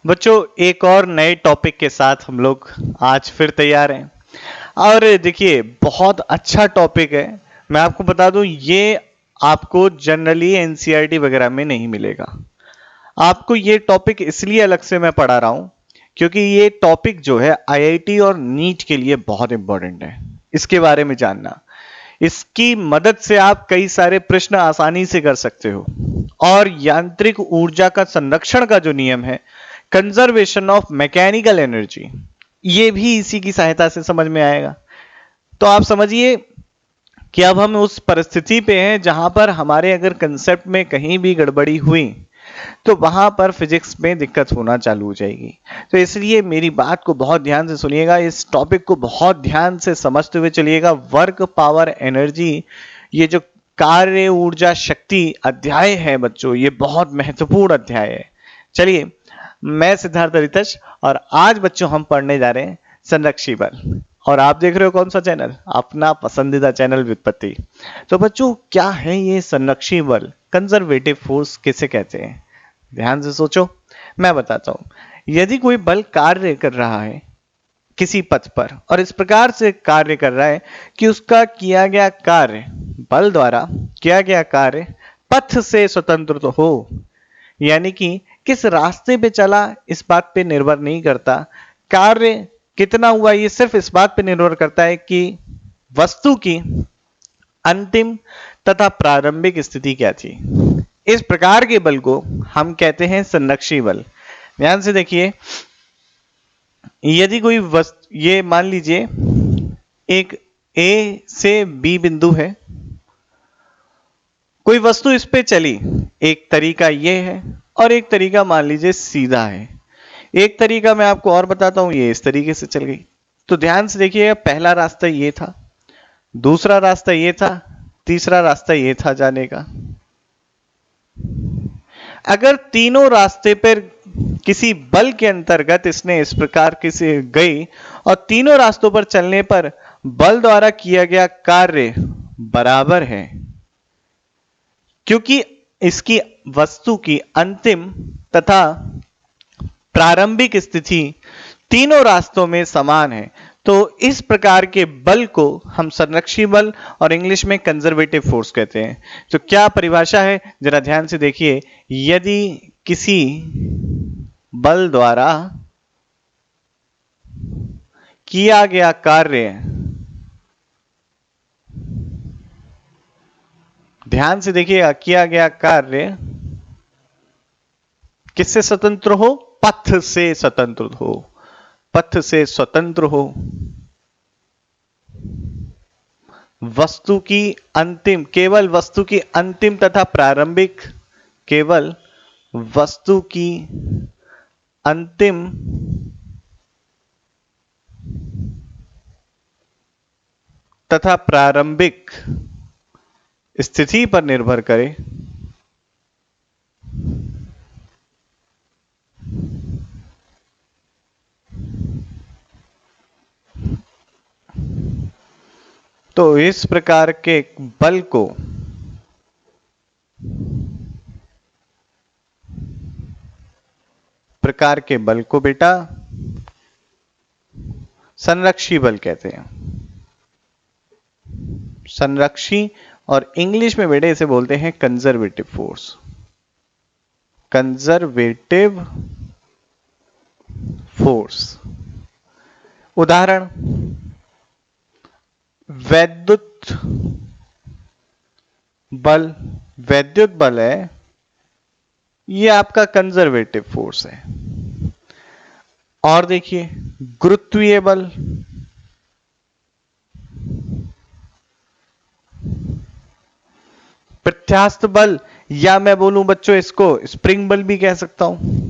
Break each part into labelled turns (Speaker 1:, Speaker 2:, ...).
Speaker 1: बच्चों एक और नए टॉपिक के साथ हम लोग आज फिर तैयार हैं। और देखिए बहुत अच्छा टॉपिक है। मैं आपको बता दूं ये आपको जनरली एनसीईआरटी वगैरह में नहीं मिलेगा। आपको ये टॉपिक इसलिए अलग से मैं पढ़ा रहा हूं क्योंकि ये टॉपिक जो है आईआईटी और नीट के लिए बहुत इंपॉर्टेंट है। इसके बारे में जानना, इसकी मदद से आप कई सारे प्रश्न आसानी से कर सकते हो। और यांत्रिक ऊर्जा का संरक्षण का जो नियम है, कंजर्वेशन ऑफ मैकेनिकल एनर्जी, ये भी इसी की सहायता से समझ में आएगा। तो आप समझिए कि अब हम उस परिस्थिति पे हैं जहां पर हमारे अगर कंसेप्ट में कहीं भी गड़बड़ी हुई तो वहां पर फिजिक्स में दिक्कत होना चालू हो जाएगी। तो इसलिए मेरी बात को बहुत ध्यान से सुनिएगा, इस टॉपिक को बहुत ध्यान से समझते हुए चलिएगा। वर्क पावर एनर्जी, ये जो कार्य ऊर्जा शक्ति अध्याय है बच्चों, ये बहुत महत्वपूर्ण अध्याय है। चलिए, मैं सिद्धार्थ रितश और आज बच्चों हम पढ़ने जा रहे हैं संरक्षी बल। और आप देख रहे हो कौन सा चैनल? अपना पसंदीदा चैनल व्युत्पत्ति। तो बच्चों क्या है ये संरक्षी बल, कंजर्वेटिव फोर्स किसे कहते हैं? ध्यान से सोचो, मैं बताता हूं। यदि कोई बल कार्य कर रहा है किसी पथ पर और इस प्रकार से कार्य कर रहा है कि उसका किया गया कार्य, बल द्वारा किया गया कार्य पथ से स्वतंत्र तो हो, यानी कि किस रास्ते पे चला इस बात पे निर्भर नहीं करता, कार्य कितना हुआ ये सिर्फ इस बात पे निर्भर करता है कि वस्तु की अंतिम तथा प्रारंभिक स्थिति क्या थी। इस प्रकार के बल को हम कहते हैं संरक्षी बल। ध्यान से देखिए, यदि कोई वस्तु, ये मान लीजिए एक ए से बी बिंदु है, कोई वस्तु इस पे चली, एक तरीका ये है और एक तरीका मान लीजिए सीधा है। एक तरीका मैं आपको और बताता हूं, ये इस तरीके से चल गई। तो ध्यान से देखिए, पहला रास्ता ये था, दूसरा रास्ता ये था, तीसरा रास्ता ये था जाने का। अगर तीनों रास्ते पर किसी बल के अंतर्गत इसने इस प्रकार किसी गई और तीनों रास्तों पर चलने पर बल द्वारा किया गया कार्य बराबर है, क्योंकि इसकी वस्तु की अंतिम तथा प्रारंभिक स्थिति तीनों रास्तों में समान है, तो इस प्रकार के बल को हम संरक्षी बल और इंग्लिश में कंजर्वेटिव फोर्स कहते हैं। तो क्या परिभाषा है, जरा ध्यान से देखिए। यदि किसी बल द्वारा किया गया कार्य, ध्यान से देखिएगा, किया गया कार्य किससे स्वतंत्र हो? पथ से स्वतंत्र हो, पथ से स्वतंत्र हो। वस्तु की अंतिम, केवल वस्तु की अंतिम तथा प्रारंभिक, केवल वस्तु की अंतिम तथा प्रारंभिक स्थिति पर निर्भर करे। तो इस प्रकार के बल को बेटा संरक्षी बल कहते हैं। संरक्षी, और इंग्लिश में बेटे इसे बोलते हैं कंजर्वेटिव फोर्स। Conservative force. उदाहरण, वैद्युत बल, वैद्युत बल है, ये आपका कंजर्वेटिव फोर्स है। और देखिए गुरुत्वीय बल, प्रत्यास्थ बल, या मैं बोलूं बच्चों इसको स्प्रिंग बल भी कह सकता हूं।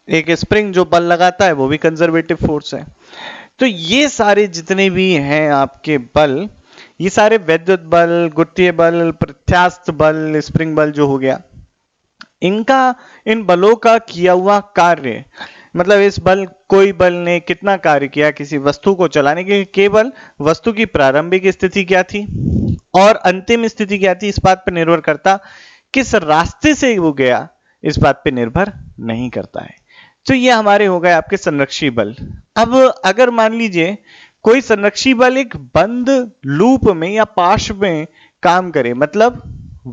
Speaker 1: एक स्प्रिंग जो बल लगाता है वो भी कंजर्वेटिव फोर्स है। तो ये सारे जितने भी हैं आपके बल, ये सारे वैद्युत बल, गुरुत्वीय बल, प्रत्यास्थ बल, स्प्रिंग बल जो हो गया, इनका, इन बलों का किया हुआ कार्य मतलब इस बल कोई बल ने कितना कार्य किया किसी वस्तु को चलाने के, केवल वस्तु की प्रारंभिक स्थिति क्या थी और अंतिम स्थिति क्या थी इस बात पर निर्भर करता, किस रास्ते से वो गया इस बात पे निर्भर नहीं करता है। तो ये हमारे हो गए आपके संरक्षी बल। अब अगर मान लीजिए कोई संरक्षी बल एक बंद लूप में या पाश में काम करे, मतलब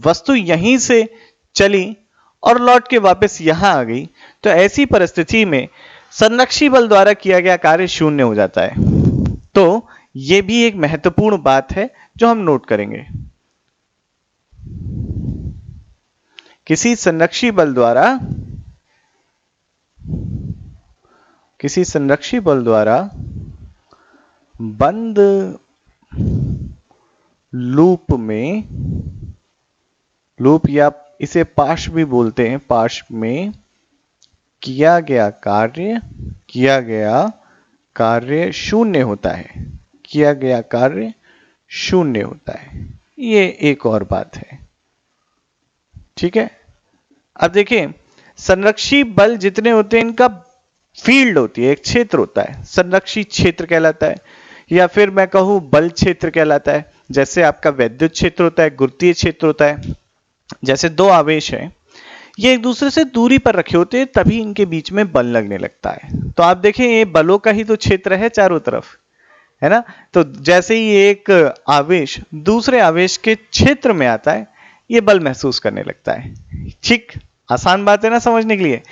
Speaker 1: वस्तु यहीं से चली और लौट के वापस यहां आ गई, तो ऐसी परिस्थिति में संरक्षी बल द्वारा किया गया कार्य शून्य हो जाता है। तो यह भी एक महत्वपूर्ण बात है जो हम नोट करेंगे। किसी संरक्षी बल द्वारा बंद लूप में, लूप या इसे पाश भी बोलते हैं, पाश में किया गया कार्य शून्य होता है, किया गया कार्य शून्य होता है। ये एक और बात है, ठीक है। अब देखिए संरक्षी बल जितने होते हैं इनका फील्ड होती है, एक क्षेत्र होता है, संरक्षी क्षेत्र कहलाता है, या फिर मैं कहूं बल क्षेत्र कहलाता है। जैसे आपका वैद्युत क्षेत्र होता है, गुरुत्वीय क्षेत्र होता है। जैसे दो आवेश हैं, ये एक दूसरे से दूरी पर रखे होते हैं, तभी इनके बीच में बल लगने लगता है। तो आप देखें ये बलों का ही तो क्षेत्र है चारों तरफ, है ना। तो जैसे ही एक आवेश दूसरे आवेश के क्षेत्र में आता है, ये बल महसूस करने लगता है। ठीक, आसान बात है ना समझने के लिए।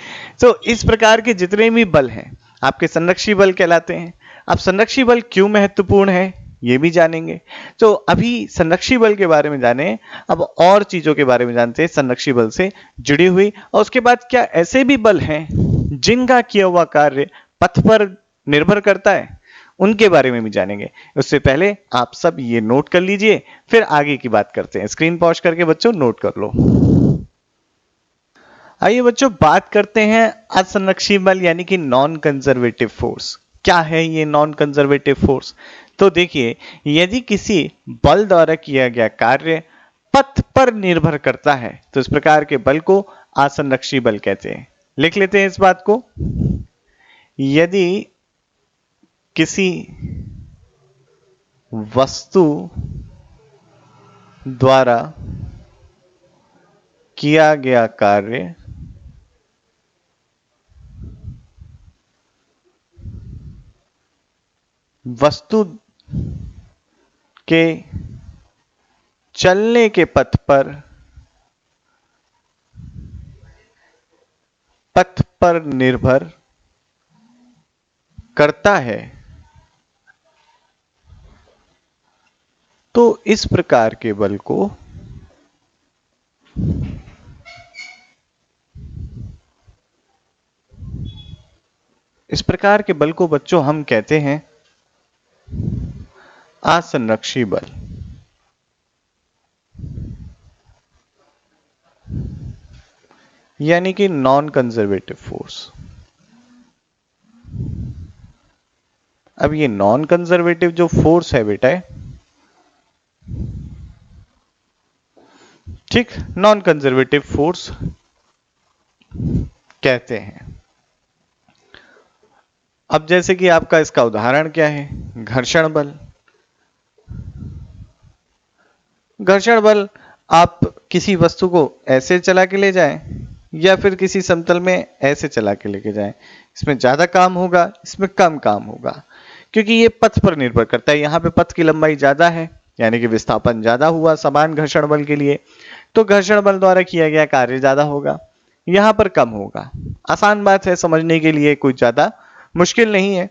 Speaker 1: तो इस प्रकार के जितने भी बल हैं आपके संरक्षी बल कहलाते हैं। अब संरक्षी बल क्यों महत्वपूर्ण है ये भी जानेंगे। तो अभी संरक्षी बल के बारे में जाने, अब और चीजों के बारे में जानते हैं संरक्षी बल से जुड़ी हुई। और उसके बाद क्या ऐसे भी बल हैं जिनका किया हुआ कार्य पथ पर निर्भर करता है, उनके बारे में भी जानेंगे। उससे पहले आप सब ये नोट कर लीजिए, फिर आगे की बात करते हैं। स्क्रीन पॉज करके बच्चों नोट कर लो। आइए बच्चों बात करते हैं असंरक्षी बल यानी कि नॉन कंजर्वेटिव फोर्स। क्या है ये नॉन कंजर्वेटिव फोर्स? तो देखिए, यदि किसी बल द्वारा किया गया कार्य पथ पर निर्भर करता है तो इस प्रकार के बल को असंरक्षी बल कहते हैं। लिख लेते हैं इस बात को। यदि किसी वस्तु द्वारा किया गया कार्य वस्तु के चलने के पथ पर निर्भर करता है, तो इस प्रकार के बल को बच्चों हम कहते हैं असंरक्षी बल। यानी कि नॉन कंजर्वेटिव फोर्स। अब ये नॉन कंजर्वेटिव जो फोर्स है बेटा, ठीक, नॉन कंजर्वेटिव फोर्स कहते हैं। अब जैसे कि आपका इसका उदाहरण क्या है? घर्षण बल। घर्षण बल आप किसी वस्तु को ऐसे चला के ले जाएं या फिर किसी समतल में ऐसे चला के लेके जाएं, इसमें ज्यादा काम होगा, इसमें कम काम होगा, क्योंकि ये पथ पर निर्भर करता है। यहाँ पे पथ की लंबाई ज्यादा है, यानी कि विस्थापन ज्यादा हुआ समान घर्षण बल के लिए, तो घर्षण बल द्वारा किया गया कार्य ज्यादा होगा, यहाँ पर कम होगा। आसान बात है, समझने के लिए कोई ज्यादा मुश्किल नहीं है।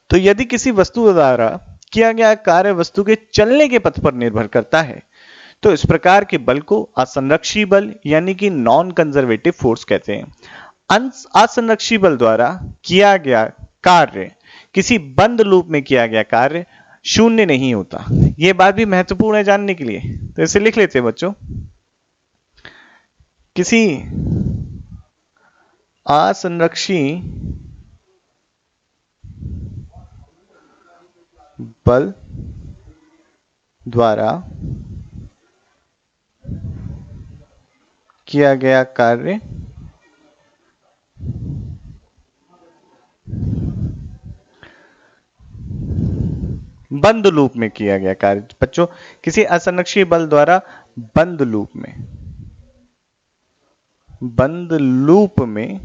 Speaker 1: तो यदि किसी वस्तु द्वारा किया गया कार्य वस्तु के चलने के पथ पर निर्भर करता है, तो इस प्रकार के बल को असंरक्षी बल यानी कि नॉन कंजर्वेटिव फोर्स कहते हैं। असंरक्षी बल द्वारा किया गया कार्य, किसी बंद लूप में किया गया कार्य शून्य नहीं होता। यह बात भी महत्वपूर्ण है जानने के लिए, तो इसे लिख लेते हैं बच्चों। किसी असंरक्षी बल द्वारा किया गया कार्य बंद लूप में किया गया कार्य बच्चों, किसी असंरक्षी बल द्वारा बंद लूप में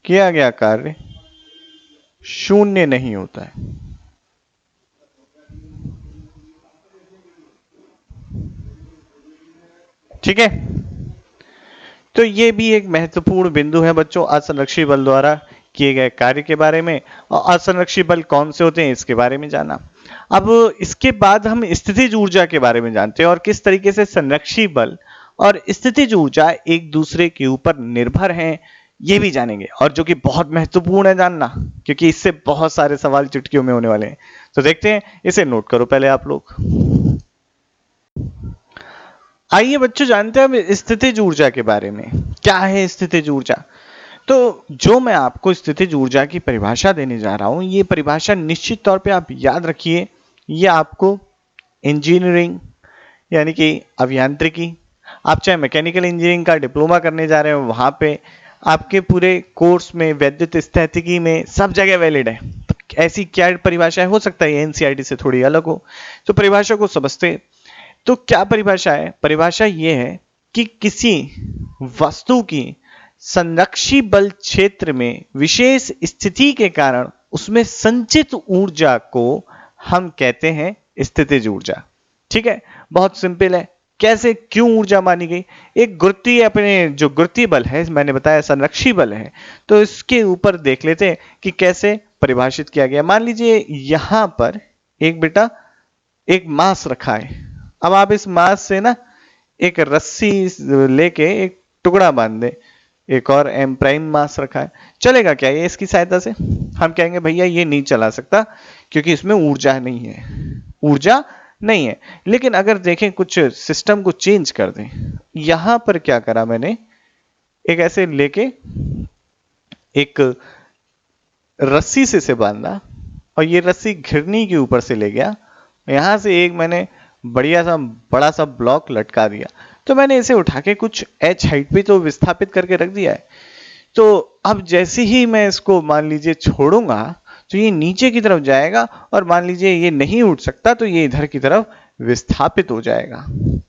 Speaker 1: किया गया कार्य शून्य नहीं होता है। ठीक है, तो ये भी एक महत्वपूर्ण बिंदु है बच्चों, असंरक्षी बल द्वारा किए गए कार्य के बारे में, और असंरक्षी बल कौन से होते हैं इसके बारे में जाना। अब इसके बाद हम स्थितिज ऊर्जा के बारे में जानते हैं और किस तरीके से संरक्षी बल और स्थितिज ऊर्जा एक दूसरे के ऊपर निर्भर हैं, ये भी जानेंगे, और जो कि बहुत महत्वपूर्ण है जानना, क्योंकि इससे बहुत सारे सवाल चुटकियों में होने वाले हैं। तो देखते हैं, इसे नोट करो पहले आप लोग। आइए बच्चों जानते हैं अब स्थितिज ऊर्जा के बारे में। क्या है स्थितिज ऊर्जा? तो जो मैं आपको स्थितिज ऊर्जा की परिभाषा देने जा रहा हूं, ये परिभाषा निश्चित तौर पे आप याद रखिए। ये आपको इंजीनियरिंग यानी कि अभियांत्रिकी, आप चाहे मैकेनिकल इंजीनियरिंग का डिप्लोमा करने जा रहे हो वहां पे, आपके पूरे कोर्स में, वैद्युत स्थैतिकी में, सब जगह वैलिड है। तो ऐसी क्या परिभाषा हो सकता है एनसीईआरटी से थोड़ी अलग हो, तो परिभाषा को समझते। तो क्या परिभाषा है? परिभाषा यह है कि किसी वस्तु की संरक्षी बल क्षेत्र में विशेष स्थिति के कारण उसमें संचित ऊर्जा को हम कहते हैं स्थितिज ऊर्जा। ठीक है, बहुत सिंपल है। कैसे, क्यों ऊर्जा मानी गई? एक गुरुत्वीय, अपने जो गुरुत्वीय बल है, मैंने बताया संरक्षी बल है, तो इसके ऊपर देख लेते हैं कि कैसे परिभाषित किया गया। मान लीजिए यहां पर एक बेटा एक मास रखा है। अब आप इस मास से ना एक रस्सी लेके एक टुकड़ा बांध दे, एक और एम प्राइम मास रखा है, चलेगा क्या ये इसकी सहायता से? हम कहेंगे भैया ये नहीं चला सकता क्योंकि इसमें ऊर्जा नहीं है, ऊर्जा नहीं है। लेकिन अगर देखें, कुछ सिस्टम को चेंज कर दें, यहां पर क्या करा मैंने, एक ऐसे लेके एक रस्सी से बांधा और ये रस्सी घिरनी के ऊपर से ले गया, यहां से एक मैंने बढ़िया सा बड़ा सा ब्लॉक लटका दिया, तो मैंने इसे उठा के कुछ h हाइट पे तो विस्थापित करके रख दिया है। तो अब जैसे ही मैं इसको मान लीजिए छोड़ूंगा तो ये नीचे की तरफ जाएगा, और मान लीजिए ये नहीं उठ सकता तो ये इधर की तरफ विस्थापित हो जाएगा।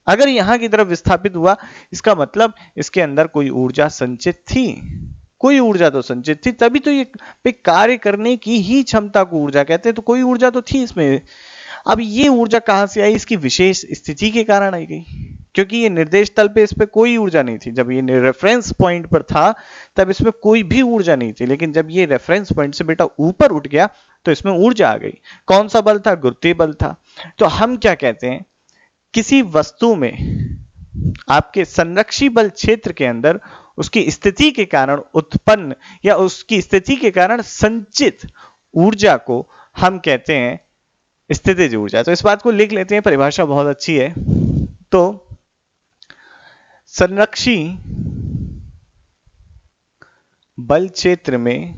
Speaker 1: अगर यहां की तरफ विस्थापित हुआ, इसका मतलब इसके अंदर कोई ऊर्जा संचित थी, कोई ऊर्जा तो संचित थी, तभी तो ये पे कार्य करने की ही क्षमता को ऊर्जा कहते हैं। तो कोई ऊर्जा तो थी इसमें। अब ये ऊर्जा कहां से आई? इसकी विशेष स्थिति के कारण आई गई, क्योंकि ये निर्देश तल पे इस पे कोई ऊर्जा नहीं थी। जब ये रेफरेंस पॉइंट पर था तब इसमें कोई भी ऊर्जा नहीं थी, लेकिन जब ये रेफरेंस पॉइंट से बेटा ऊपर उठ गया तो इसमें ऊर्जा आ गई। कौन सा बल था? गुरुत्वीय बल था। तो हम क्या कहते हैं, किसी वस्तु में आपके संरक्षी बल क्षेत्र के अंदर उसकी स्थिति के कारण उत्पन्न या उसकी स्थिति के कारण संचित ऊर्जा को हम कहते हैं स्थितिज ऊर्जा। तो इस बात को लिख लेते हैं, परिभाषा बहुत अच्छी है। तो संरक्षी बल क्षेत्र में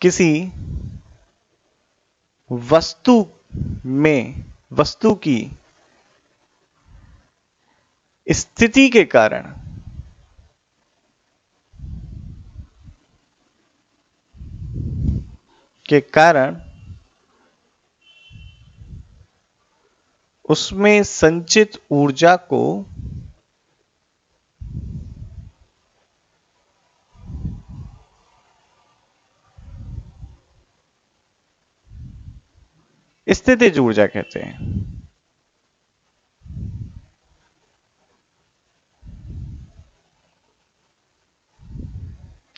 Speaker 1: किसी वस्तु में वस्तु की स्थिति के कारण उसमें संचित ऊर्जा को स्थितिज ऊर्जा कहते हैं।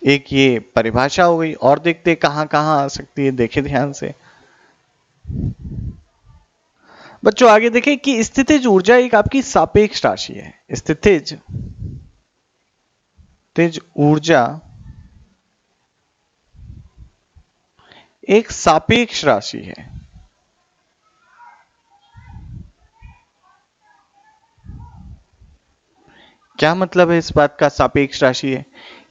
Speaker 1: एक ये परिभाषा हो गई, और देखते कहां कहां आ सकती है, देखें ध्यान से बच्चों। आगे देखें कि स्थितिज ऊर्जा एक आपकी सापेक्ष राशि है। स्थितिज ऊर्जा एक सापेक्ष राशि है। क्या मतलब है इस बात का सापेक्ष राशि है?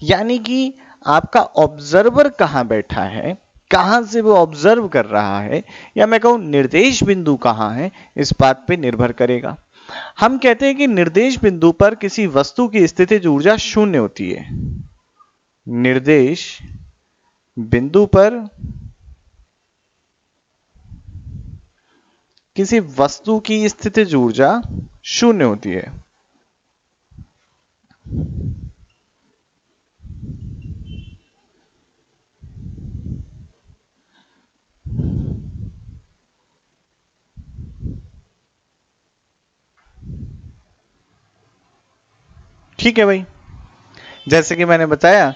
Speaker 1: यानी कि आपका ऑब्जर्वर कहां बैठा है, कहां से वो ऑब्जर्व कर रहा है, या मैं कहूं निर्देश बिंदु कहां है, इस बात पे निर्भर करेगा। हम कहते हैं कि निर्देश बिंदु पर किसी वस्तु की स्थितिज ऊर्जा शून्य होती है। निर्देश बिंदु पर किसी वस्तु की स्थितिज ऊर्जा शून्य होती है। ठीक है भाई, जैसे कि मैंने बताया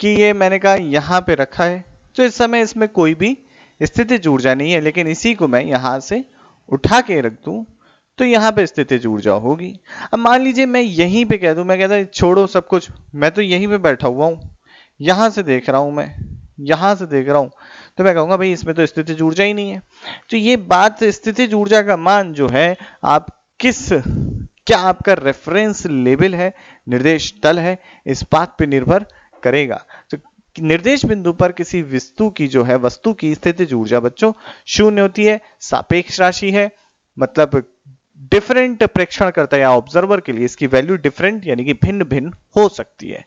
Speaker 1: कि ये मैंने कहा यहां पे रखा है, तो इस समय इसमें कोई भी स्थितिज ऊर्जा नहीं है, लेकिन इसी को मैं यहां से उठा के रख दूं तो यहां पे स्थितिज ऊर्जा होगी। अब मान लीजिए मैं यहीं पे कह दूं, मैं कहता छोड़ो सब कुछ, मैं तो यहीं पे बैठा हुआ हूं, यहां से देख रहा हूं, मैं यहां से देख रहा हूं, तो मैं कहूंगा भाई इसमें तो स्थितिज ऊर्जा ही नहीं है। तो ये बात स्थितिज ऊर्जा का मान जो है आप किस, क्या आपका रेफरेंस लेवल है, निर्देश तल है, इस बात पे निर्भर करेगा। तो निर्देश बिंदु पर किसी वस्तु की जो है, वस्तु की स्थितिज ऊर्जा बच्चों शून्य होती है, सापेक्ष राशि है, मतलब डिफरेंट प्रेक्षण करता है या ऑब्जर्वर के लिए इसकी वैल्यू डिफरेंट यानी कि भिन्न भिन्न हो सकती है।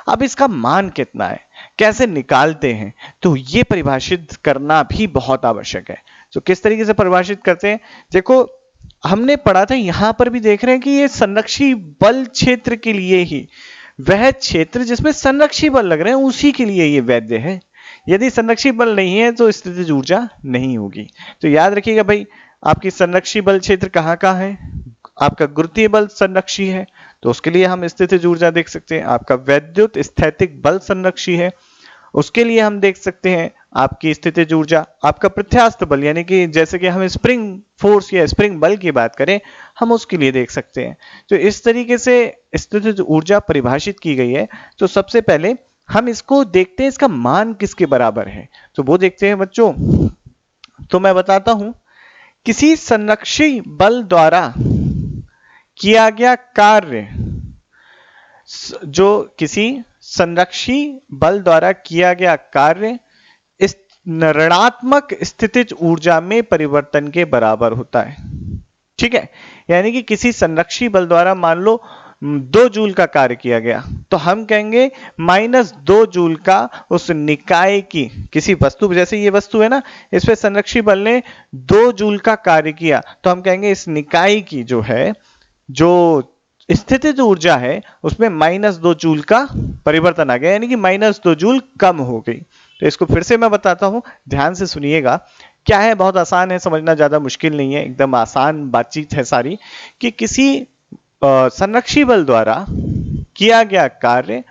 Speaker 1: अब इसका मान कितना है, कैसे निकालते हैं, तो ये परिभाषित करना भी बहुत आवश्यक है। तो किस तरीके से परिभाषित करते हैं, देखो हमने पढ़ा था, यहां पर भी देख रहे हैं कि ये संरक्षी बल क्षेत्र के लिए ही, वह क्षेत्र जिसमें संरक्षी बल लग रहे हैं उसी के लिए ये वैध है। यदि संरक्षी बल नहीं है तो स्थितिज ऊर्जा नहीं होगी। तो याद रखिएगा भाई, आपकी संरक्षी बल क्षेत्र कहाँ कहाँ है, आपका गुरुत्वीय बल संरक्षी है तो उसके लिए हम स्थितिज ऊर्जा देख सकते हैं। आपका वैद्युत स्थैतिक बल संरक्षी है, उसके लिए हम देख सकते हैं आपकी स्थितिज ऊर्जा। आपका प्रत्यास्थ बल यानी कि जैसे कि हम स्प्रिंग फोर्स या स्प्रिंग बल की बात करें, हम उसके लिए देख सकते हैं। तो इस तरीके से स्थितिज ऊर्जा परिभाषित की गई है। तो सबसे पहले हम इसको देखते हैं, इसका मान किसके बराबर है, तो वो देखते हैं बच्चों। तो मैं बताता हूं, किसी संरक्षी बल द्वारा किया गया कार्य, जो किसी संरक्षी बल द्वारा किया गया कार्य इस ऋणात्मक स्थितिज ऊर्जा में परिवर्तन के बराबर होता है। ठीक है, यानी कि किसी संरक्षी बल द्वारा मान लो 2 जूल का कार्य किया गया, तो हम कहेंगे -2 जूल का उस निकाय की, किसी वस्तु, जैसे ये वस्तु है ना, इस पे संरक्षी बल ने 2 जूल का कार्य किया, तो हम कहेंगे इस निकाय की जो है, जो स्थितिज ऊर्जा है उसमें -2 जूल का परिवर्तन आ गया, यानी कि -2 जूल कम हो गई। तो इसको फिर से मैं बताता हूं, ध्यान से सुनिएगा। क्या है, बहुत आसान है समझना, ज्यादा मुश्किल नहीं है, एकदम आसान बातचीत है सारी। कि किसी संरक्षी बल द्वारा किया गया कार्य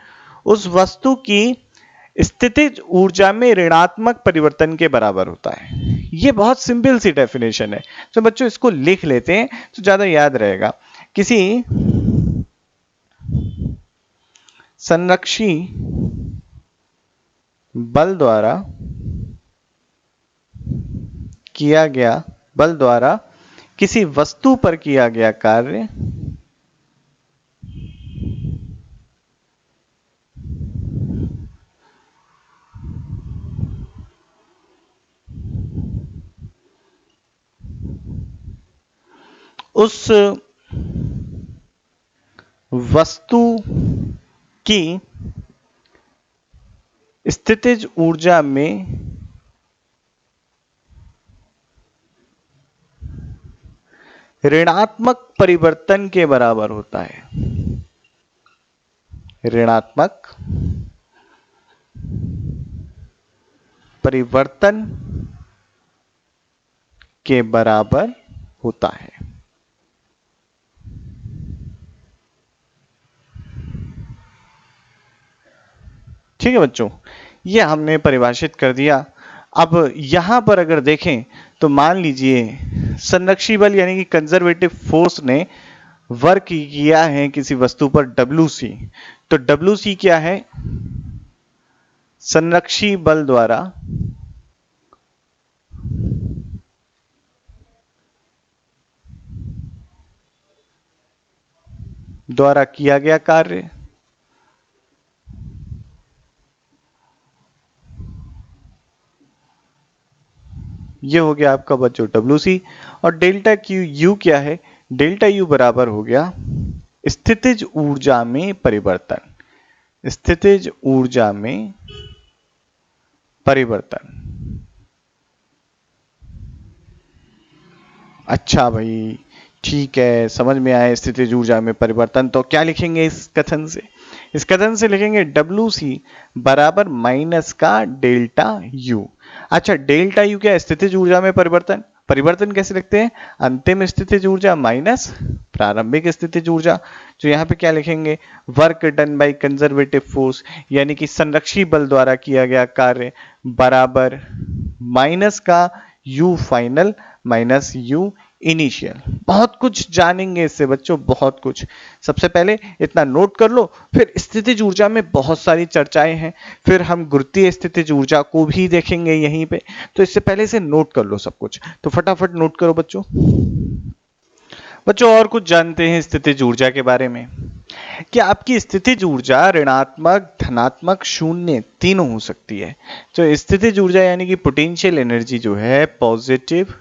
Speaker 1: उस वस्तु की स्थितिज ऊर्जा में ऋणात्मक परिवर्तन के बराबर होता है। ये बहुत सिंपल सी डेफिनेशन है, तो बच्चों इसको लिख लेते हैं तो ज्यादा याद रहेगा। किसी संरक्षी बल द्वारा किया गया, बल द्वारा किसी वस्तु पर किया गया कार्य उस वस्तु की स्थितिज ऊर्जा में ऋणात्मक परिवर्तन के बराबर होता है। ऋणात्मक परिवर्तन के बराबर होता है। ठीक है बच्चों, ये हमने परिभाषित कर दिया। अब यहां पर अगर देखें तो मान लीजिए संरक्षी बल यानी कि कंजर्वेटिव फोर्स ने वर्क किया है किसी वस्तु पर WC, तो WC क्या है, संरक्षी बल द्वारा किया गया कार्य। ये हो गया आपका बच्चों WC, और डेल्टा क्यू यू क्या है, डेल्टा यू बराबर हो गया स्थितिज ऊर्जा में परिवर्तन। स्थितिज ऊर्जा में परिवर्तन। अच्छा भाई, ठीक है, समझ में आया स्थितिज ऊर्जा में परिवर्तन। तो क्या लिखेंगे इस कथन से? इस कथन से लिखेंगे WC बराबर माइनस का डेल्टा U। अच्छा, डेल्टा U क्या है? स्थितिज ऊर्जा में परिवर्तन। परिवर्तन कैसे लिखते हैं? अंतिम स्थितिज ऊर्जा माइनस प्रारंभिक स्थितिज ऊर्जा। तो यहाँ पे क्या लिखेंगे? Work done by conservative force, यानी कि संरक्षी बल द्वारा किया गया कार्य, बराबर माइनस का U final minus U initial. बहुत कुछ जानेंगे इससे बच्चों, बहुत कुछ। सबसे पहले इतना नोट कर लो, फिर स्थितिज ऊर्जा में बहुत सारी चर्चाएं हैं, फिर हम गुरुत्वीय स्थितिज ऊर्जा को भी देखेंगे यहीं पे। तो इससे पहले से नोट कर लो सब कुछ। तो फटाफट नोट करो बच्चों। बच्चों और कुछ जानते हैं स्थितिज ऊर्जा के बारे में कि आपकी स्थितिज ऊर्जा ऋणात्मक, धनात्मक, शून्य तीनों हो सकती है। तो स्थितिज ऊर्जा यानी कि पोटेंशियल एनर्जी जो है पॉजिटिव,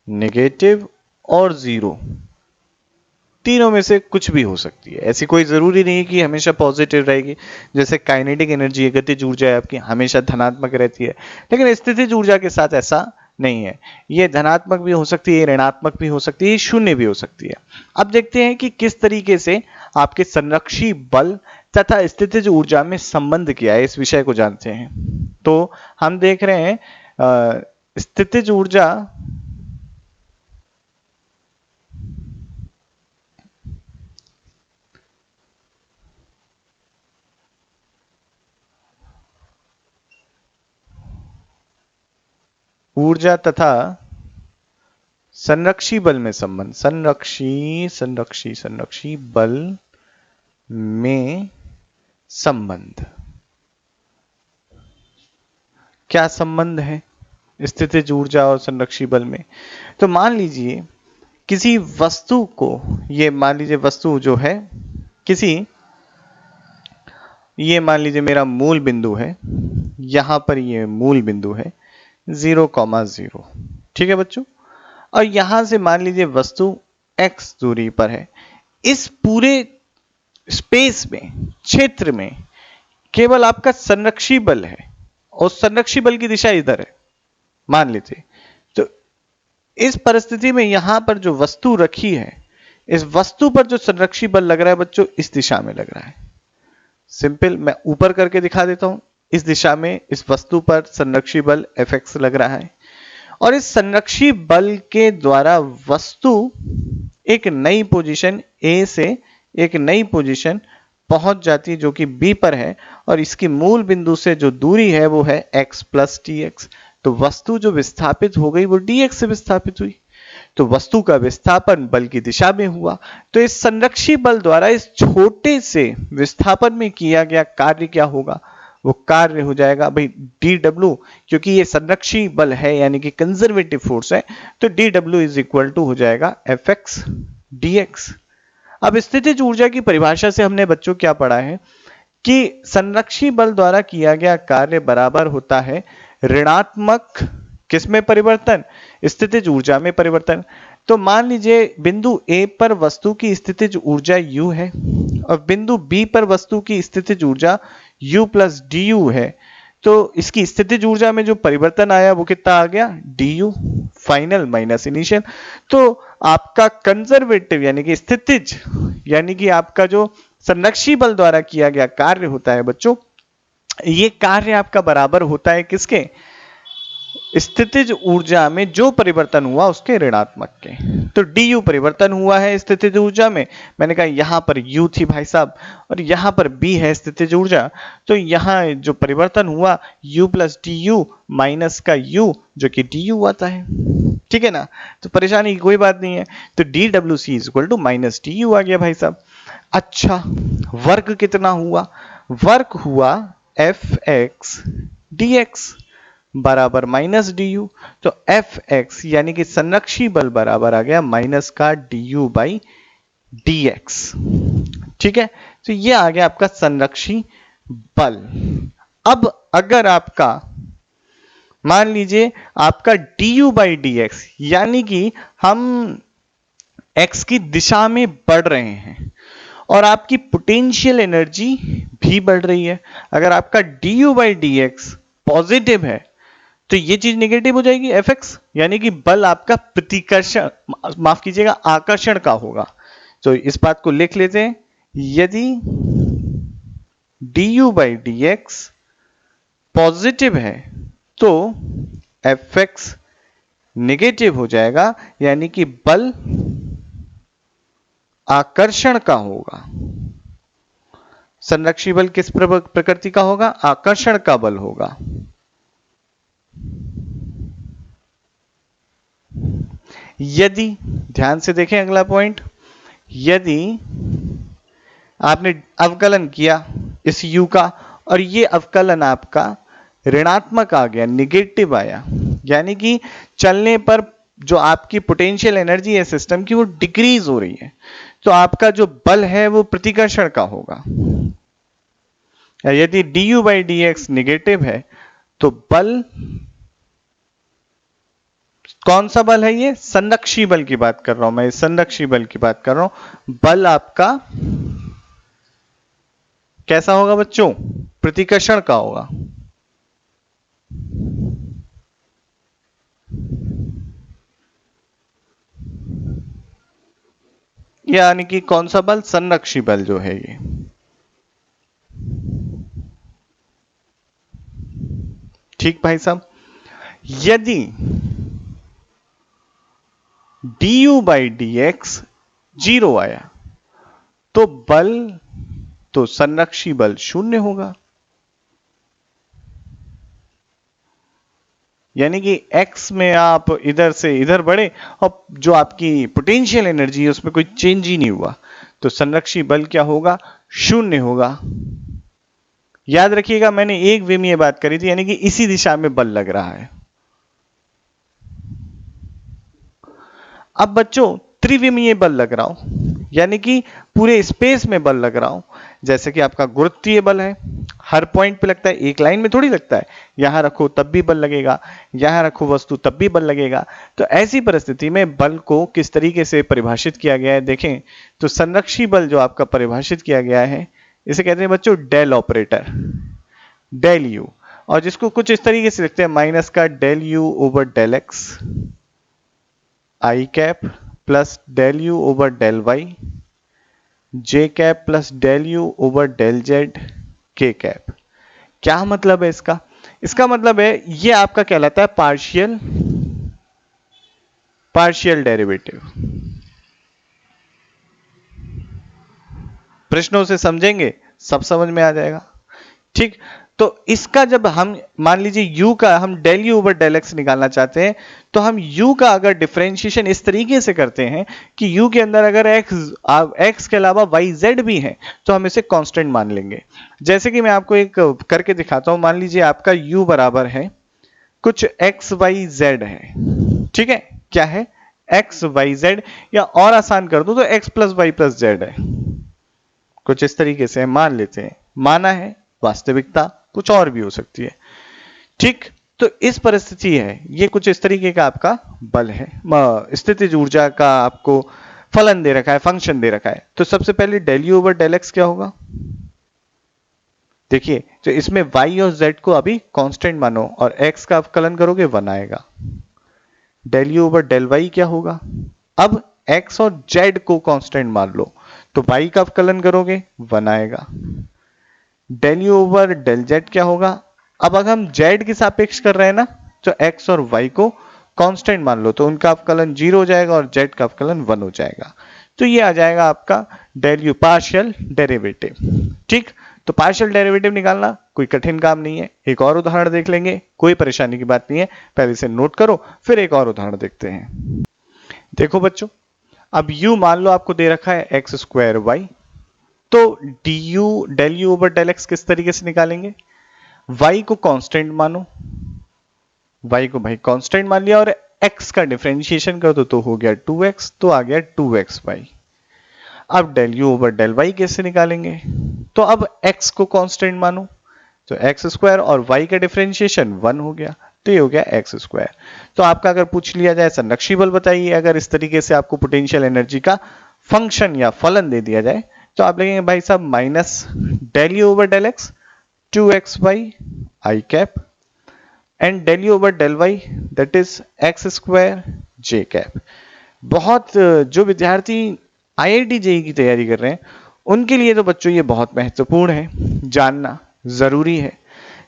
Speaker 1: नेगेटिव और जीरो, तीनों में से कुछ भी हो सकती है। ऐसी कोई जरूरी नहीं कि हमेशा पॉजिटिव रहेगी। जैसे काइनेटिक एनर्जी है, गतिज ऊर्जा है आपकी, हमेशा धनात्मक रहती है। लेकिन स्थितिज ऊर्जा के साथ ऐसा नहीं है। ये धनात्मक भी हो सकती है, ऋणात्मक भी हो सकती है, शून्य भी हो सकती है। अब देखते हैं कि किस तरीके से आपके संरक्षी बल तथा स्थितिज ऊर्जा में संबंध क्या है, इस विषय को जानते हैं। तो हम देख रहे हैं स्थितिज ऊर्जा ऊर्जा तथा संरक्षी बल में संबंध, संरक्षी बल में संबंध। क्या संबंध है स्थितिज ऊर्जा और संरक्षी बल में? तो मान लीजिए किसी वस्तु को, ये मान लीजिए वस्तु जो है किसी, ये मान लीजिए मेरा मूल बिंदु है, यहां पर ये मूल बिंदु है 0,0, ठीक है बच्चों। और यहां से मान लीजिए वस्तु x दूरी पर है। इस पूरे स्पेस में, क्षेत्र में केवल आपका संरक्षी बल है और संरक्षी बल की दिशा इधर है मान लीजिए। तो इस परिस्थिति में यहां पर जो वस्तु रखी है, इस वस्तु पर जो संरक्षी बल लग रहा है बच्चों, इस दिशा में लग रहा है। सिंपल, मैं ऊपर करके दिखा देता हूं। इस दिशा में इस वस्तु पर संरक्षी बल Fx लग रहा है और इस संरक्षी बल के द्वारा वस्तु एक नई पोजीशन A से एक नई पोजीशन पहुंच जाती है जो कि B पर है, और इसकी मूल बिंदु से जो दूरी है वो है x प्लस dx। तो वस्तु जो विस्थापित हो गई वो dx से विस्थापित हुई। तो वस्तु का विस्थापन बल की दिशा में हुआ। तो इस संरक्षी बल द्वारा इस छोटे से विस्थापन में किया गया कार्य क्या होगा? वो कार्य हो जाएगा भाई dw, क्योंकि ये संरक्षी बल है यानी कि कंजर्वेटिव फोर्स है। तो dw इज इक्वल टू हो जाएगा fx dx। अब स्थितिज ऊर्जा की परिभाषा से हमने बच्चों क्या पढ़ा है कि संरक्षी बल द्वारा किया गया कार्य बराबर होता है ऋणात्मक किसमें परिवर्तन? स्थितिज ऊर्जा में परिवर्तन। तो मान लीजिए बिंदु A पर वस्तु की स्थितिज ऊर्जा U है और बिंदु B पर वस्तु की स्थितिज ऊर्जा U प्लस du है। तो इसकी स्थितिज ऊर्जा में जो परिवर्तन आया वो कितना आ गया? du final minus initial. तो आपका कंजर्वेटिव यानी कि स्थितिज यानी कि आपका जो संरक्षी बल द्वारा किया गया कार्य होता है बच्चों, ये कार्य आपका बराबर होता है किसके? स्थितिज ऊर्जा में जो परिवर्तन हुआ उसके ऋणात्मक के। तो du परिवर्तन हुआ है स्थितिज ऊर्जा में। मैंने कहा यहां पर u थी भाई साहब और यहां पर b है स्थितिज ऊर्जा। तो यहां जो परिवर्तन हुआ u प्लस du माइनस का u जो कि du आता है, ठीक है ना। तो परेशानी की कोई बात नहीं है। तो dwc is equal to minus du आ गया भाई साहब। अच्छा, वर्क कितना हुआ? वर्क हुआ fx dx बराबर माइनस du। तो Fx यानी कि संरक्षी बल बराबर आ गया माइनस का du बाई dx, ठीक है। तो ये आ गया आपका संरक्षी बल। अब अगर आपका मान लीजिए आपका du बाई dx यानी कि हम x की दिशा में बढ़ रहे हैं और आपकी पोटेंशियल एनर्जी भी बढ़ रही है। अगर आपका du बाई dx पॉजिटिव है तो ये चीज नेगेटिव हो जाएगी Fx, यानी कि बल आपका प्रतिकर्षण, माफ कीजिएगा, आकर्षण का होगा। तो इस बात को लिख लेते हैं, यदि du by dx पॉजिटिव है तो Fx नेगेटिव हो जाएगा, यानी कि बल आकर्षण का होगा। संरक्षी बल किस प्रकृति का होगा? आकर्षण का बल होगा। यदि, ध्यान से देखें अगला पॉइंट, यदि आपने अवकलन किया इस u का और ये अवकलन आपका ऋणात्मक आ गया, निगेटिव आया, यानी कि चलने पर जो आपकी पोटेंशियल एनर्जी है सिस्टम की वो डिक्रीज हो रही है, तो आपका जो बल है वो प्रतिकर्षण का होगा। यदि du by dx निगेटिव है तो बल, कौन सा बल है ये? संरक्षी बल की बात कर रहा हूं मैं, संरक्षी बल की बात कर रहा हूं। बल आपका कैसा होगा बच्चों? प्रतिकर्षण का होगा। यानी कि कौन सा बल? संरक्षी बल जो है ये। ठीक भाई साहब, यदि du by dx 0 आया तो बल, तो संरक्षी बल 0 होगा, यानी कि x में आप इधर से इधर बढ़े और जो आपकी पोटेंशियल एनर्जी है उसमें कोई चेंज ही नहीं हुआ, तो संरक्षी बल क्या होगा? 0 होगा। याद रखिएगा मैंने एक विमीय बात करी थी, यानी कि इसी दिशा में बल लग रहा है। अब बच्चों त्रिविमीय बल लग रहा हूं, यानी कि पूरे स्पेस में बल लग रहा हूं। जैसे कि आपका गुरुत्वीय बल है, हर पॉइंट पे लगता है, एक लाइन में थोड़ी लगता है, यहां रखो तब भी बल लगेगा, यहां रखो वस्तु तब भी बल लगेगा। तो ऐसी परिस्थिति में बल को किस तरीके से परिभाषित किया गया है देखें, तो संरक्षी बल जो आपका परिभाषित किया गया है इसे कहते हैं बच्चों डेल ऑपरेटर, डेल यू, और जिसको कुछ इस तरीके से लिखते हैं माइनस का del U over del X I cap plus del U over del Y J cap plus del U over del Z K cap. क्या मतलब है इसका? इसका मतलब है ये आपका कहलाता है पार्शियल डेरिवेटिव। प्रश्नों से समझेंगे, सब समझ में आ जाएगा। ठीक, तो इसका जब हम मान लीजिए u का हम del U over del X निकालना चाहते हैं, तो हम u का अगर डिफरेंशिएशन इस तरीके से करते हैं कि u के अंदर अगर x के अलावा y z भी है तो हम इसे कांस्टेंट मान लेंगे। जैसे कि मैं आपको एक करके दिखाता हूं, मान लीजिए आपका u बराबर है कुछ x y z है, ठीक है, क्या है? x y z, या और आसान कर दो तो x plus Y plus Z है, कुछ इस तरीके से मान लेते हैं। माना है, वास्तविकता कुछ और भी हो सकती है। ठीक, तो इस परिस्थिति है, ये कुछ इस तरीके का आपका बल है, स्थितिज ऊर्जा का आपको फलन दे रखा है, फंक्शन दे रखा है। तो सबसे पहले del U over del X क्या होगा? देखिए, तो इसमें y और z को अभी कांस्टेंट मानो और x का अवकलन करोगे 1 आएगा। Del U over del y क्या होगा? अब x और z को कांस्टेंट मान लो तो y का अवकलन करोगे 1 आएगा। Del U over del Z क्या होगा? अब अगर हम z के सापेक्ष कर रहे हैं ना, तो x और y को कांस्टेंट मान लो तो उनका अवकलन 0 हो जाएगा और z का अवकलन 1 हो जाएगा। तो ये आ जाएगा आपका डेल यू पार्शियल डेरिवेटिव। ठीक, तो पार्शियल डेरिवेटिव निकालना कोई कठिन काम नहीं है। एक और उदाहरण देख लेंगे, कोई परेशानी की बात नहीं है, पहले से नोट करो, फिर एक और उदाहरण देखते हैं। देखो बच्चों, अब u मान लो आपको दे रखा है एक्स स्क्वायर वाई, तो du del U over del X किस तरीके से निकालेंगे? y को कांस्टेंट मानो, y को भाई कांस्टेंट मान लिया और x का डिफरेंशिएशन कर दो तो हो गया 2x, तो आ गया 2xy। अब del U over del y कैसे निकालेंगे? तो अब x को कांस्टेंट मानो, तो एक्स स्क्वायर और y का डिफरेंशिएशन 1 हो गया, तो ये हो गया एक्स स्क्वायर। तो आपका अगर पूछ लिया जाए संरक्षी बल बताइए, अगर इस तरीके से आपको पोटेंशियल एनर्जी का फंक्शन या फलन दे दिया जाए तो आप लिखेंगे भाई साहब minus del U over del X 2xy I cap and del U over del Y that is X square J cap. बहुत जो विद्यार्थी IIT JEE की तैयारी कर रहे हैं उनके लिए तो बच्चों ये बहुत महत्वपूर्ण है, जानना जरूरी है।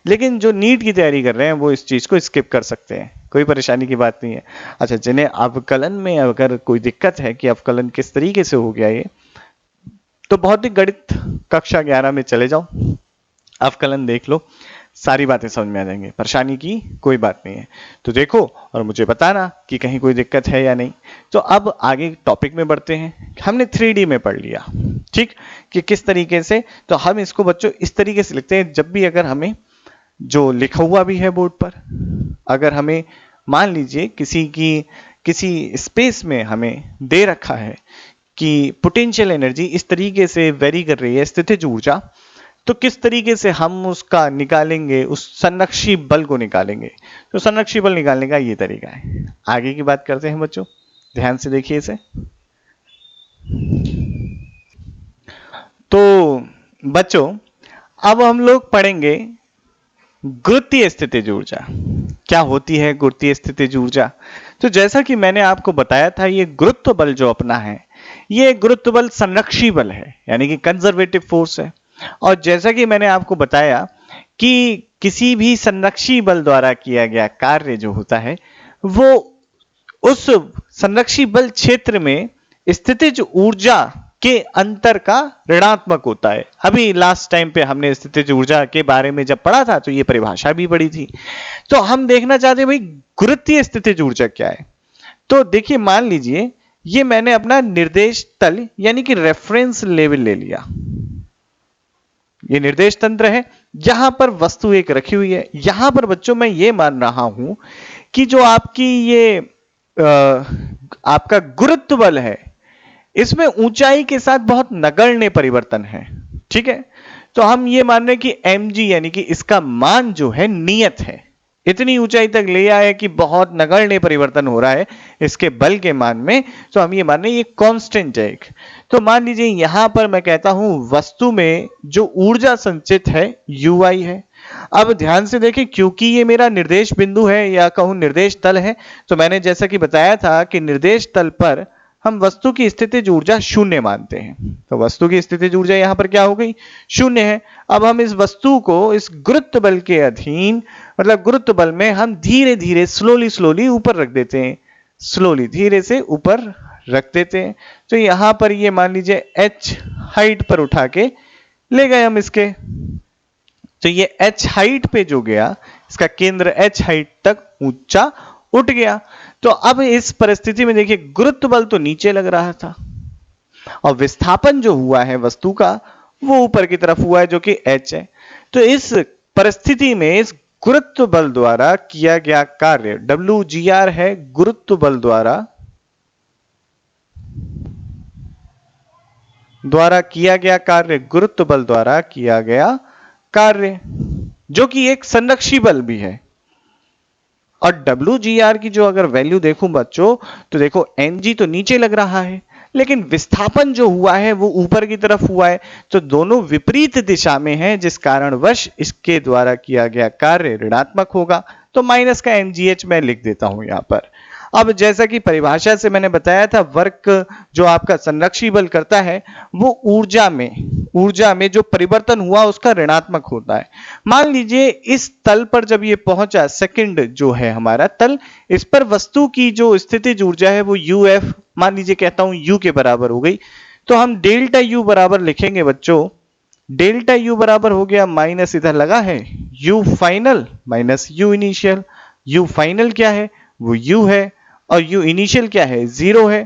Speaker 1: लेकिन जो नीट की तैयारी कर रहे हैं वो इस चीज को स्किप कर सकते हैं, कोई परेशानी की बात नहीं है। अच्छा, जिन्हें अवकलन में अगर कोई दिक्कत है कि अवकलन किस तरीके से हो गया ये, तो भौतिक गणित कक्षा 11 में चले जाओ, अवकलन देख लो, सारी बातें समझ में आ जाएंगी, परेशानी की कोई बात नहीं है। तो देखो और मुझे बताना कि कहीं कोई दिक्कत है या नहीं। तो अब आगे टॉपिक में बढ़ते हैं। हमने 3D में पढ़ लिया, ठीक, कि किस तरीके से, तो हम इसको बच्चों इस तरीके से लिखते हैं, जब भी अगर हमें जो लिखा हुआ भी है बोर्ड पर, अगर हमें मान लीजिए किसी स्पेस में हमें दे रखा है कि पोटेंशियल एनर्जी इस तरीके से वेरी कर रही है, स्थितिज ऊर्जा, तो किस तरीके से हम उसका निकालेंगे, उस संरक्षी बल को निकालेंगे। तो संरक्षी बल निकालने का ये तरीका है। आगे की बात करते हैं बच्चों, ध्यान से देखिए इसे। तो बच्चों अब हम लोग पढ़ेंगे गुरुत्वीय स्थितिज ऊर्जा। क्या होती है गुरुत्वीय स्थितिज ऊर्जा? तो जैसा कि मैंने आपको बताया था, ये गुरुत्व बल जो अपना है, ये गुरुत्व बल संरक्षी बल है, यानी कि कंजर्वेटिव फोर्स है। और जैसा कि मैंने आपको बताया कि किसी भी संरक्षी बल द्वारा किया गया कार्य जो होता है वो उस संरक्षी बल क्षेत्र में स्थितिज ऊर्जा के अंतर का ऋणात्मक होता है। अभी लास्ट टाइम पे हमने स्थितिज ऊर्जा के बारे में जब पढ़ा था तो ये परिभाषा भी पढ़ी थी। तो हम देखना चाहते हैं भाई गुरुत्वीय स्थितिज ऊर्जा क्या है। तो देखिए, मान लीजिए ये मैंने अपना निर्देश तल यानी कि रेफरेंस लेवल ले लिया, ये निर्देश तंत्र है, यहां पर वस्तु एक रखी हुई है। यहां पर बच्चों मैं ये मान रहा हूं कि जो आपकी ये आपका गुरुत्व बल है, इसमें ऊंचाई के साथ बहुत नगण्य परिवर्तन है, ठीक है। तो हम ये मान रहे हैं कि mg यानी कि इसका मान जो है नियत है, इतनी ऊंचाई तक ले आए कि बहुत नगण्य परिवर्तन हो रहा है इसके बल के मान में, तो हम ये मान रहे हैं ये कांस्टेंट है एक। तो मान लीजिए यहां पर मैं कहता हूं वस्तु में जो ऊर्जा संचित है ui है। अब ध्यान से देखें, क्योंकि ये मेरा निर्देश बिंदु है या कहूं निर्देश तल है, तो मैंने जैसा कि बताया था कि निर्देश तल पर हम वस्तु की स्थितिज ऊर्जा शून्य मानते हैं। तो वस्तु की स्थितिज ऊर्जा यहां पर क्या हो गई, शून्य है। अब हम इस वस्तु को इस गुरुत्व बल के अधीन, मतलब गुरुत्व बल में हम धीरे धीरे स्लोली ऊपर रख देते हैं, स्लोली धीरे से ऊपर रख देते हैं। तो यहां पर ये मान लीजिए h हाइट पर उठा के ले गए हम इसके, तो ये h हाइट पे जो गया, इसका केंद्र h हाइट तक ऊंचा उठ गया। तो अब इस परिस्थिति में देखिए गुरुत्व बल तो नीचे लग रहा था और विस्थापन जो हुआ है वस्तु का वो ऊपर की तरफ हुआ है जो कि h है। तो इस परिस्थिति में इस गुरुत्व बल द्वारा किया गया कार्य WGR है, गुरुत्व बल द्वारा किया गया कार्य, गुरुत्व बल द्वारा किया गया कार्य जो कि एक संरक्षी बल भी है। और WGR की जो अगर वैल्यू देखूं बच्चों, तो देखो mg तो नीचे लग रहा है लेकिन विस्थापन जो हुआ है वो ऊपर की तरफ हुआ है, तो दोनों विपरीत दिशा में हैं, जिस कारणवश इसके द्वारा किया गया कार्य ऋणात्मक होगा। तो माइनस का mgh मैं लिख देता हूं यहां पर। अब जैसा कि परिभाषा से मैंने बताया था, वर्क जो आपका संरक्षी बल करता है वो ऊर्जा में जो परिवर्तन हुआ उसका ऋणात्मक होता है। मान लीजिए इस तल पर जब ये पहुंचा, सेकंड जो है हमारा तल, इस पर वस्तु की जो स्थितिज ऊर्जा है वो uf, मान लीजिए कहता हूं u के बराबर हो गई। तो हम डेल्टा u बराबर लिखेंगे बच्चों, डेल्टा u बराबर हो गया माइनस, इधर लगा है u final minus u initial. u final क्या है, वो u है, और u इनिशियल क्या है, 0 है।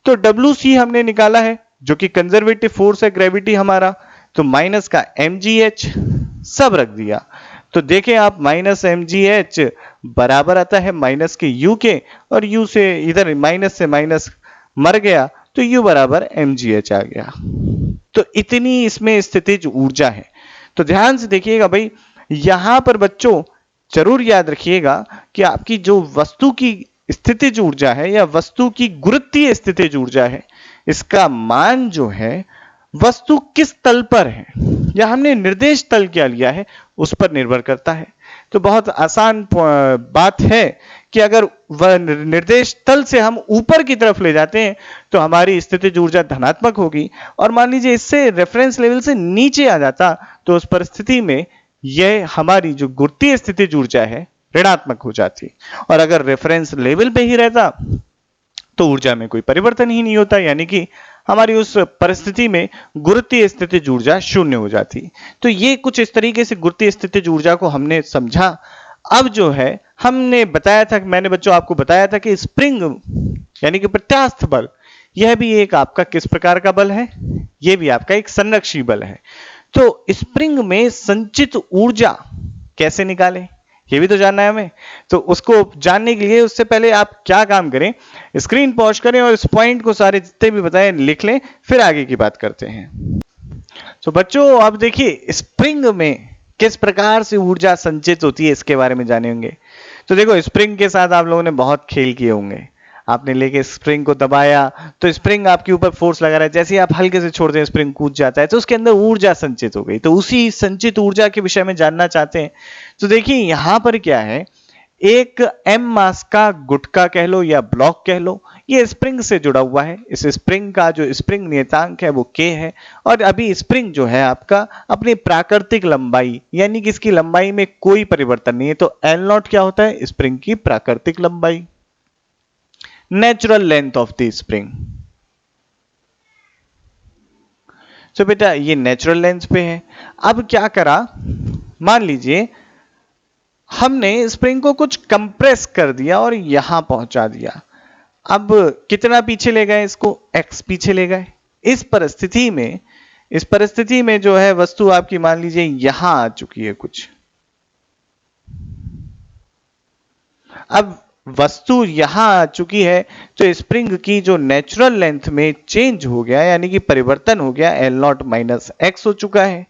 Speaker 1: तो WC हमने निकाला है जो कि कंजर्वेटिव फोर्स है, ग्रेविटी हमारा, तो माइनस का mgh सब रख दिया। तो देखें आप, माइनस mgh बराबर आता है माइनस के u के, और u से इधर माइनस से माइनस मर गया तो u बराबर mgh आ गया। तो इतनी इसमें स्थितिज ऊर्जा है। तो ध्यान से देखिएगा भाई, यहां पर बच्चों जरूर याद रखिएगा कि आपकी जो वस्तु की स्थितिज ऊर्जा है या वस्तु की गुरुत्वीय स्थितिज ऊर्जा है, इसका मान जो है वस्तु किस तल पर है या हमने निर्देश तल क्या लिया है उस पर निर्भर करता है। तो बहुत आसान बात है कि अगर वह निर्देश तल से हम ऊपर की तरफ ले जाते हैं तो हमारी स्थितिज ऊर्जा धनात्मक होगी, और मान लीजिए इससे रेफरेंस लेवल से नीचे आ जाता तो उस परिस्थिति में यह हमारी जो गुरुत्वीय स्थितिज ऊर्जा है ऋणात्मक हो जाती, और अगर रेफरेंस लेवल पे ही रहता तो ऊर्जा में कोई परिवर्तन ही नहीं होता, यानी कि हमारी उस परिस्थिति में गुरुत्वीय स्थितिज ऊर्जा शून्य हो जाती। तो ये कुछ इस तरीके से गुरुत्वीय स्थितिज ऊर्जा को हमने समझा। अब जो है हमने बताया था, मैंने बच्चों आपको बताया था कि स्प्रिंग यानी कि प्रत्यास्थ बल, यह भी एक आपका किस प्रकार का बल है, यह भी आपका एक संरक्षी बल है। तो स्प्रिंग में संचित ऊर्जा कैसे निकालें, ये भी तो जानना है हमें। तो उसको जानने के लिए उससे पहले आप क्या काम करें, स्क्रीन पॉज करें और इस पॉइंट को सारे जितने भी बताए लिख लें, फिर आगे की बात करते हैं। तो बच्चों अब देखिए स्प्रिंग में किस प्रकार से ऊर्जा संचित होती है इसके बारे में जानेंगे। तो देखो स्प्रिंग के साथ आप लोगों ने बहुत खेल किए होंगे। आपने लेके स्प्रिंग को दबाया तो स्प्रिंग आपके ऊपर फोर्स लगा रहा है, जैसे ही आप हल्के से छोड़ दें स्प्रिंग कूद जाता है, तो उसके अंदर ऊर्जा संचित हो गई। तो उसी संचित ऊर्जा के विषय में जानना चाहते हैं। तो देखिए यहां पर क्या है, एक m मास का गुटका कह लो या ब्लॉक कह लो, ये स्प्रिंग से जुड़ा हुआ है। इस स्प्रिंग का जो स्प्रिंग नियतांक है वो k है, और अभी स्प्रिंग जो है आपका अपनी प्राकृतिक लंबाई यानी कि इसकी लंबाई में कोई परिवर्तन नहीं है। तो L0 क्या होता है, स्प्रिंग की प्राकृतिक लंबाई, natural length of the spring. तो बेटा ये नेचुरल लेंथ पे है। अब क्या करा, मान लीजिए हमने स्प्रिंग को कुछ कंप्रेस कर दिया और यहां पहुंचा दिया। अब कितना पीछे ले गए इसको, x पीछे ले गए। इस परिस्थिति में जो है वस्तु आपकी मान लीजिए यहां आ चुकी है कुछ। अब वस्तु यहां आ चुकी है तो स्प्रिंग की जो नेचुरल लेंथ में चेंज हो गया, यानी कि परिवर्तन हो गया, L0 माइनस x हो चुका है।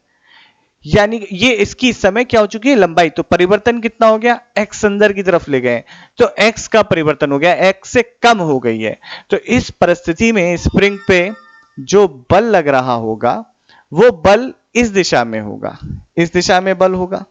Speaker 1: यानी ये इसकी समय क्या हो चुकी है, लंबाई। तो परिवर्तन कितना हो गया, x अंदर की तरफ ले गए तो x का परिवर्तन हो गया, x से कम हो गई है। तो इस परिस्थिति में स्प्रिंग पे जो बल लग रहा होगा वो बल इस दिशा में होगा, इस दिशा में बल होगा।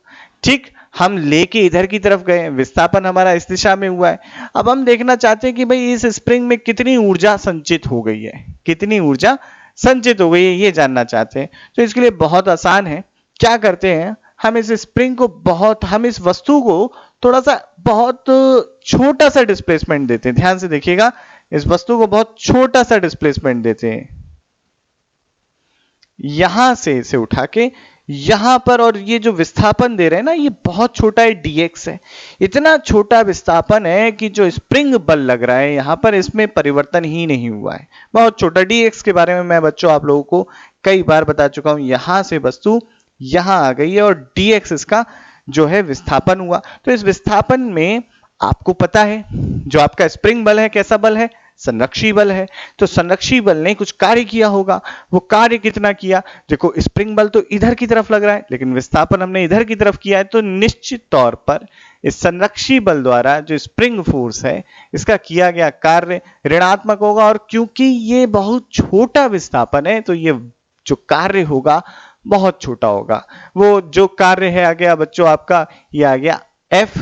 Speaker 1: ठीक, हम लेके इधर की तरफ गए, विस्थापन हमारा इस दिशा में हुआ है। अब हम देखना चाहते हैं कि भाई इस स्प्रिंग में कितनी ऊर्जा संचित हो गई है, कितनी ऊर्जा संचित हो गई है, ये जानना चाहते हैं। तो इसके लिए बहुत आसान है, क्या करते हैं हम इस स्प्रिंग को हम इस वस्तु को थोड़ा सा बहुत छोटा सा डिस्प्लेसमेंट देते हैं। ध्यान से देखिएगा, इस वस्तु को बहुत छोटा सा डिस्प्लेसमेंट देते हैं, यहां से इसे उठा के यहां पर, और ये जो विस्थापन दे रहे हैं ना ये बहुत छोटा है, dx है। इतना छोटा विस्थापन है कि जो स्प्रिंग बल लग रहा है यहां पर इसमें परिवर्तन ही नहीं हुआ है, बहुत छोटा। dx के बारे में मैं बच्चों आप लोगों को कई बार बता चुका हूं। यहां से वस्तु यहां आ गई है और dx इसका जो है विस्थापन हुआ। तो इस विस्थापन में आपको पता है जो आपका स्प्रिंग बल है कैसा बल है, संरक्षी बल है। तो संरक्षी बल ने कुछ कार्य किया होगा, वो कार्य कितना किया, देखो स्प्रिंग बल तो इधर की तरफ लग रहा है लेकिन विस्थापन हमने इधर की तरफ किया है, तो निश्चित तौर पर इस संरक्षी बल द्वारा जो स्प्रिंग फोर्स है इसका किया गया कार्य ऋणात्मक होगा। और क्योंकि ये बहुत छोटा विस्थापन है तो ये जो कार्य होगा बहुत छोटा होगा। वो जो कार्य है आ गया बच्चों आपका, ये आ गया F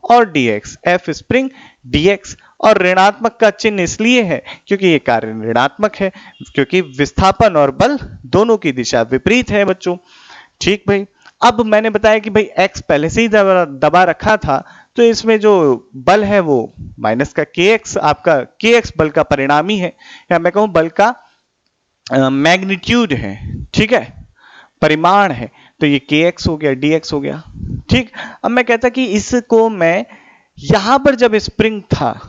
Speaker 1: और dx, F स्प्रिंग, dx, और ऋणात्मक का चिन्ह इसलिए है क्योंकि ये कार्य ऋणात्मक है, क्योंकि विस्थापन और बल दोनों की दिशा विपरीत है बच्चों। ठीक भाई, अब मैंने बताया कि भाई x पहले से ही दबा रखा था, तो इसमें जो बल है वो माइनस का kx, आपका kx बल का परिणामी है, या मैं कहूं बल का मैग्नीट्यूड है, ठीक है, परिमाण है। तो ये kx हो गया, dx हो गया। ठीक, अब मैं कहता कि इसको मैं यहां पर जब स्प्रिंग था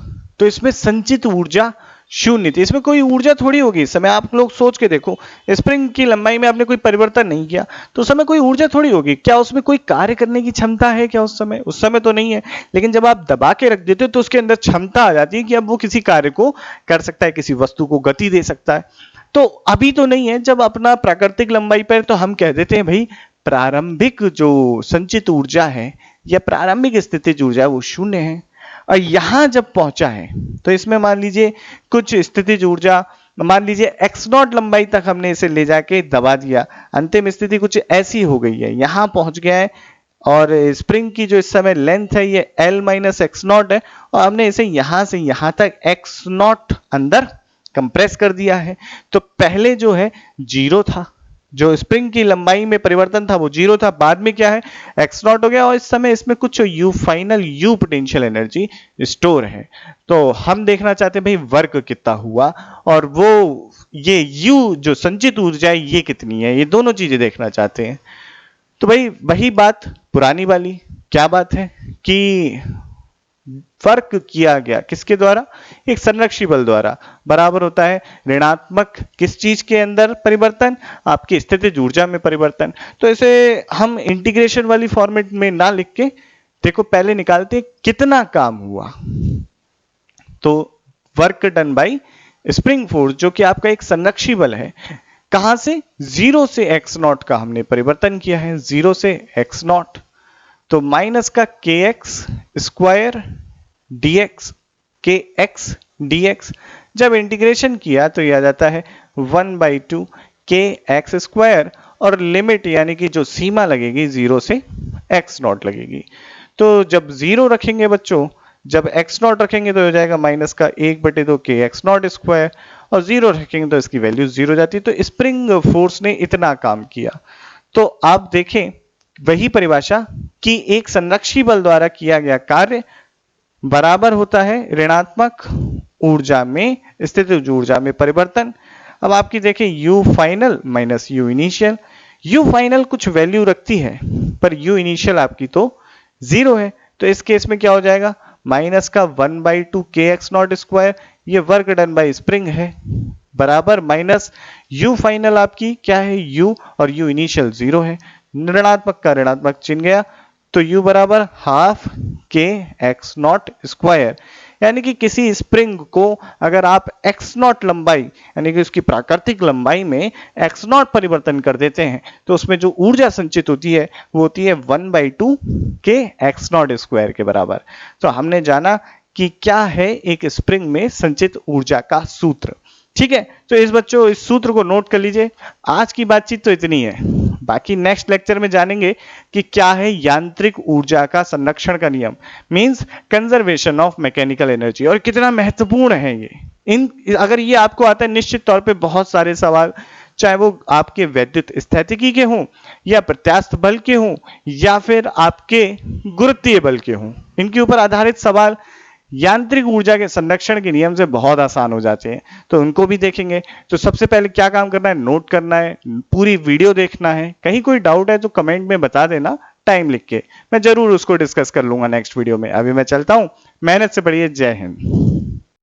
Speaker 1: तो इसमें संचित ऊर्जा शून्य थी, इसमें कोई ऊर्जा थोड़ी होगी। इस समय आप लोग सोच के देखो, स्प्रिंग की लंबाई में आपने कोई परिवर्तन नहीं किया तो उस समय कोई ऊर्जा थोड़ी होगी। क्या उसमें कोई कार्य करने की क्षमता है क्या उस समय तो नहीं है। लेकिन जब आप दबा के रख देते हो तो उसके अंदर क्षमता आ जाती है कि अब वो किसी कार्य को कर सकता है, किसी वस्तु को गति दे सकता है। तो अभी तो नहीं है, जब अपना प्राकृतिक लंबाई पर, तो हम कह देते हैं भाई प्रारंभिक जो संचित ऊर्जा है या प्रारंभिक स्थितिज ऊर्जा है वो शून्य है। और यहां जब पहुंचा है तो इसमें मान लीजिए कुछ स्थितिज ऊर्जा, मान लीजिए x0 लंबाई तक हमने इसे ले जाके दबा दिया, अंतिम स्थिति कुछ ऐसी हो गई है, यहां पहुंच गया है और स्प्रिंग की जो इस समय लेंथ है ये L माइनस एक्स नॉट है, और हमने इसे यहां से यहां तक एक्स नॉट अंदर कंप्रेस कर दिया है। तो पहले जो है जीरो था, जो स्प्रिंग की लंबाई में परिवर्तन था वो जीरो था, बाद में क्या है एक्स नॉट हो गया, और इस समय इसमें कुछ you final you potential energy store है। तो हम देखना चाहते हैं भाई वर्क कितना हुआ, और वो ये यू जो संचित ऊर्जा है ये कितनी है, ये दोनों चीजें देखना चाहते हैं। तो भाई वही बात पुरानी वाली, क्या बात है कि फर्क किया गया किसके द्वारा, एक संरक्षी बल द्वारा, बराबर होता है ऋणात्मक किस चीज के अंदर परिवर्तन, आपकी स्थितिज ऊर्जा में परिवर्तन। तो इसे हम इंटीग्रेशन वाली फॉर्मेट में ना लिख के देखो पहले निकालते कितना काम हुआ। तो work done by spring force जो कि आपका एक संरक्षी बल है, कहां से, जीरो से एक्स नॉट का हमने परिवर्तन किया है, जीरो से एक्स नॉट। तो माइनस का के एक्स स्क्वायर dx के एक्स dx, जब इंटीग्रेशन किया तो यह आ जाता है 1/2 के एक्स स्क्वायर, और लिमिट यानी कि जो सीमा लगेगी जीरो से एक्स नॉट लगेगी। तो जब जीरो रखेंगे बच्चों, जब एक्स नॉट रखेंगे तो हो जाएगा माइनस का 1/2 के एक्स नॉट स्क्वायर, और जीरो रखेंगे तो इसकी वैल्यू जीरो हो जाती है। तो स्प्रिंग फोर्स ने इतना काम किया। तो आप देखें वही परिभाषा कि एक संरक्षी बल द्वारा किया गया कार्य बराबर होता है ऋणात्मक ऊर्जा में स्थितिज ऊर्जा में परिवर्तन। अब आपकी देखें you final minus you initial, you final कुछ वैल्यू रखती है पर यू इनिशियल आपकी तो जीरो है। तो इस केस में क्या हो जाएगा, माइनस का 1/2 के एक्स नॉट स्क्वायर, ये वर्क डन बाय स्प्रिंग है, बराबर माइनस यू फाइनल आपकी क्या है यू, और यू इनिशियल जीरो है, ऋणात्मक का ऋणात्मक चिन्ह गया, तो u बराबर हाफ के एक्स नॉट स्क्वायर। यानी कि किसी स्प्रिंग को अगर आप एक्स नॉट लंबाई यानी कि उसकी प्राकृतिक लंबाई में एक्स नॉट परिवर्तन कर देते हैं तो उसमें जो ऊर्जा संचित होती है वो होती है 1/2 के एक्स नॉट स्क्वायर के बराबर। तो हमने जाना कि क्या है एक स्प्रिंग में संचित ऊर्जा का सूत्र। ठीक है, तो इस बच्चों इस सूत्र को नोट कर लीजिए। आज की बातचीत तो इतनी है, बाकी नेक्स्ट लेक्चर में जानेंगे कि क्या है यांत्रिक ऊर्जा का संरक्षण का नियम, means conservation of mechanical energy, और कितना महत्वपूर्ण है ये। अगर ये आपको आता है निश्चित तौर पे बहुत सारे सवाल, चाहे वो आपके वैद्युत स्थितिकी के हों या प्रत्यास्थ बल के हों या फिर आपके गुरुत्वीय बल के हों, इनके ऊपर आधारित सवाल यांत्रिक ऊर्जा के संरक्षण के नियम से बहुत आसान हो जाते हैं। तो उनको भी देखेंगे। तो सबसे पहले क्या काम करना है, नोट करना है, पूरी वीडियो देखना है। कहीं कोई डाउट है तो कमेंट में बता देना टाइम लिख के, मैं जरूर उसको डिस्कस कर लूंगा नेक्स्ट वीडियो में। अभी मैं चलता हूं, मेहनत से पढ़िए। जय हिंद।